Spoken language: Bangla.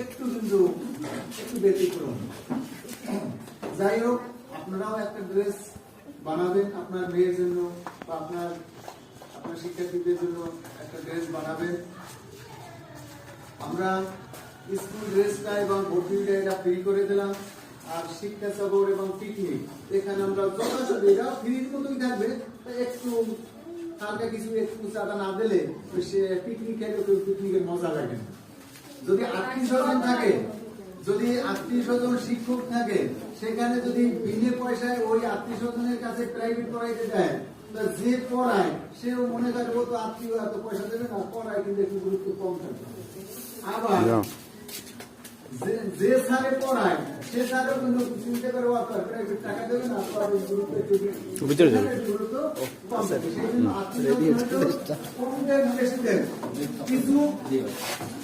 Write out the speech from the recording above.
একটু কিন্তু একটু ব্যতিক্রম। যাই হোক, আপনারাও একটা ড্রেস বানাবেন আপনার মেয়ের জন্য বা আপনার শিক্ষার্থীদের জন্য একটা ড্রেস বানাবেন। আমরা স্কুল ড্রেসটা এবং ভর্তিটা এটা ফ্রি করে দিলাম। আর শিক্ষা সফর এবং পিকনিক এখানে আমরা যথাযথ এটা ফ্রির মতোই থাকবে, একটু হালকা কিছু একটু টাকা না দিলে সে পিকনিক খেলে পিকনিকের মজা লাগে না। যদি আত্মীয় স্বজন থাকে, যদি আত্মীয় স্বজন শিক্ষক থাকে, সেখানে যদি বিনা পয়সায় ওই আত্মীয় স্বজনের কাছে প্রাইভেট পড়াইতে দেয়, যে পড়ায় সেও মনে করে ও তো আত্মীয় এত পয়সা দেবে না, পড়ায় কিন্তু একটু গুরুত্ব কম থাকে। আবার যে স্যারে পড়ায় সে স্যারও কিন্তু চিন্তা করে প্রাইভেট টাকা দেবে না, গুরুত্ব কম থাকে। সেই জন্য আত্মীয় স্বজন কম দেন বেশি দেন, কিছু